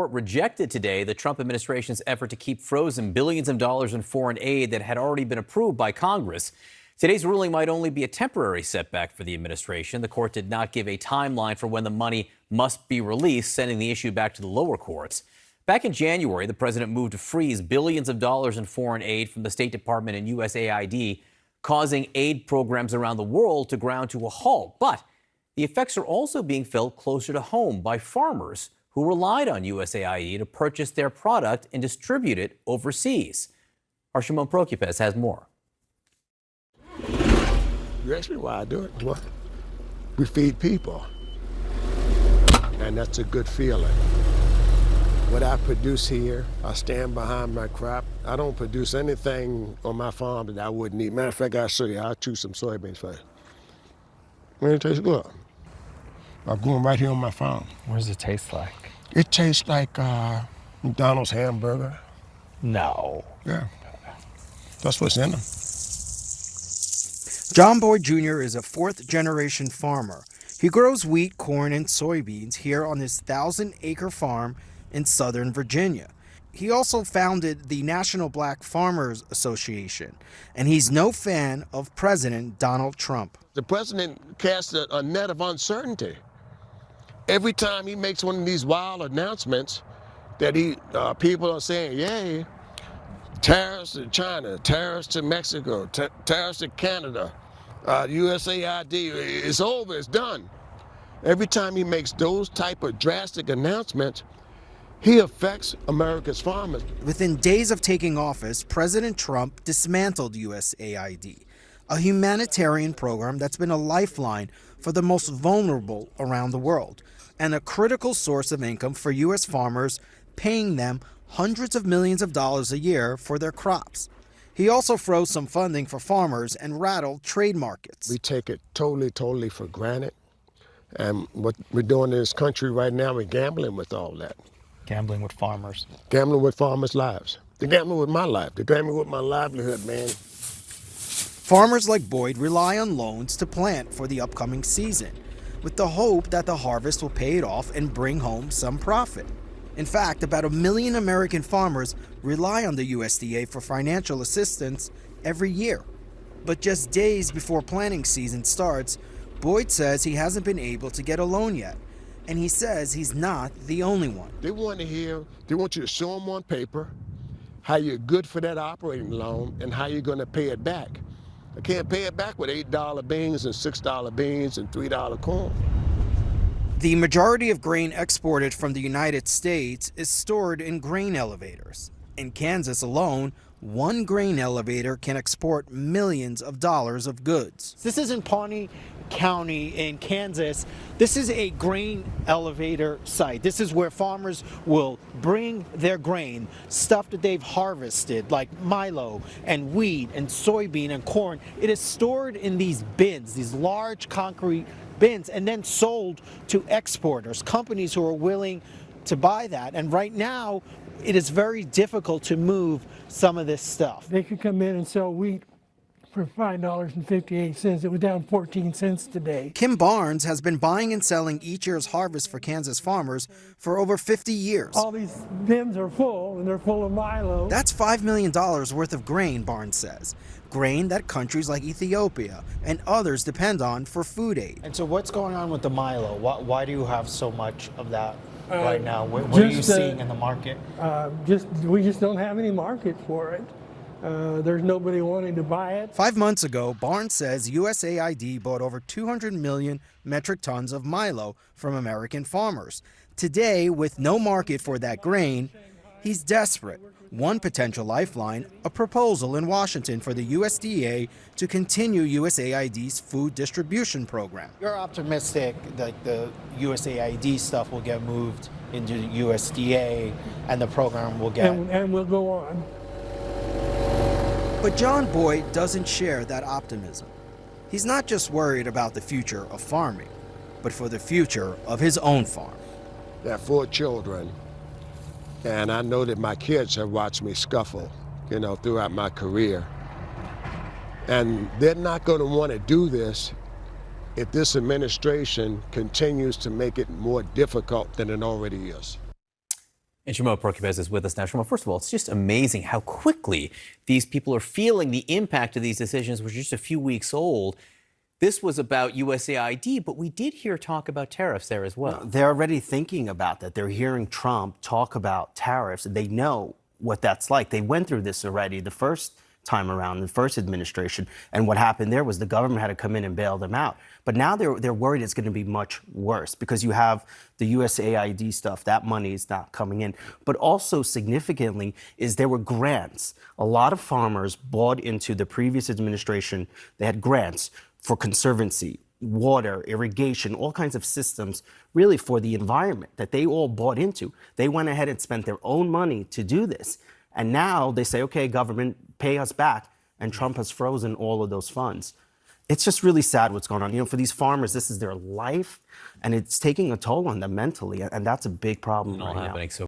Court rejected today the Trump administration's effort to keep frozen billions of dollars in foreign aid that had already been approved by Congress. Today's ruling might only be a temporary setback for the administration. The court did not give a timeline for when the money must be released, sending the issue back to the lower courts. Back in January, the president moved to freeze billions of dollars in foreign aid from the State Department and USAID, causing aid programs around the world to ground to a halt. But the effects are also being felt closer to home by farmers who relied on USAID to purchase their product and distribute it overseas. Our Shimon Prokupecz has more. You ask me why I do it? Well, we feed people, and that's a good feeling. What I produce here, I stand behind my crop. I don't produce anything on my farm that I wouldn't eat. Matter of fact, I'll show you. I'll choose some soybeans for you. Man, it tastes good. I'm going right here on my farm. What does it taste like? It tastes like McDonald's hamburger. No. Yeah. That's what's in them. John Boyd Jr. is a fourth-generation farmer. He grows wheat, corn, and soybeans here on his 1,000-acre farm in Southern Virginia. He also founded the National Black Farmers Association, and he's no fan of President Donald Trump. The president casts a net of uncertainty. Every time he makes one of these wild announcements that people are saying, yay, tariffs to China, tariffs to Mexico, tariffs to Canada, USAID, it's over, it's done. Every time he makes those type of drastic announcements, he affects America's farmers. Within days of taking office, President Trump dismantled USAID, a humanitarian program that's been a lifeline for the most vulnerable around the world, and a critical source of income for U.S. farmers, paying them hundreds of millions of dollars a year for their crops. He also froze some funding for farmers and rattled trade markets. We take it totally for granted. And what we're doing in this country right now, we're gambling with all that. Gambling with farmers. Gambling with farmers' lives. They're gambling with my life. They're gambling with my livelihood, man. Farmers like Boyd rely on loans to plant for the upcoming season, with the hope that the harvest will pay it off and bring home some profit. In fact, about 1 million American farmers rely on the USDA for financial assistance every year. But just days before planting season starts, Boyd says he hasn't been able to get a loan yet. And he says he's not the only one. They want you to show them on paper how you're good for that operating loan and how you're going to pay it back. I can't pay it back with $8 beans and $6 beans and $3 corn. The majority of grain exported from the United States is stored in grain elevators. In Kansas alone, one grain elevator can export millions of dollars of goods. This is in Pawnee County in Kansas. This is a grain elevator site. This is where farmers will bring their grain, stuff that they've harvested, like milo and wheat and soybean and corn. It is stored in these bins, these large concrete bins, and then sold to exporters, companies who are willing to buy that. And right now, it is very difficult to move some of this stuff. They could come in and sell wheat for $5.58. It was down 14 cents today. Kim Barnes has been buying and selling each year's harvest for Kansas farmers for over 50 years. All these bins are full, and they're full of milo. That's $5 million worth of grain, Barnes says. Grain that countries like Ethiopia and others depend on for food aid. And so what's going on with the milo? Why do you have so much of that right now? What are you seeing in the market? We just don't have any market for it. There's nobody wanting to buy it. 5 months ago, Barnes says USAID bought over 200 million metric tons of milo from American farmers. Today, with no market for that grain, he's desperate. One potential lifeline, a proposal in Washington for the USDA to continue USAID's food distribution program. You're optimistic that the USAID stuff will get moved into the USDA and the program will get... And we'll go on. But John Boyd doesn't share that optimism. He's not just worried about the future of farming, but for the future of his own farm. I have 4 children, and I know that my kids have watched me scuffle, throughout my career. And they're not going to want to do this if this administration continues to make it more difficult than it already is. And Shimon Prokupecz is with us now. Shimon, first of all, it's just amazing how quickly these people are feeling the impact of these decisions, which are just a few weeks old. This was about USAID, but we did hear talk about tariffs there as well. They're already thinking about that. They're hearing Trump talk about tariffs. They know what that's like. They went through this already the first time around, the first administration. And what happened there was the government had to come in and bail them out. But now they're worried it's going to be much worse because you have the USAID stuff. That money is not coming in. But also significantly is there were grants. A lot of farmers bought into the previous administration. They had grants for conservancy, water, irrigation, all kinds of systems really for the environment that they all bought into. They went ahead and spent their own money to do this. And now they say, okay, government, pay us back. And Trump has frozen all of those funds. It's just really sad what's going on. You know, for these farmers, this is their life, and it's taking a toll on them mentally. And that's a big problem right now. Happening so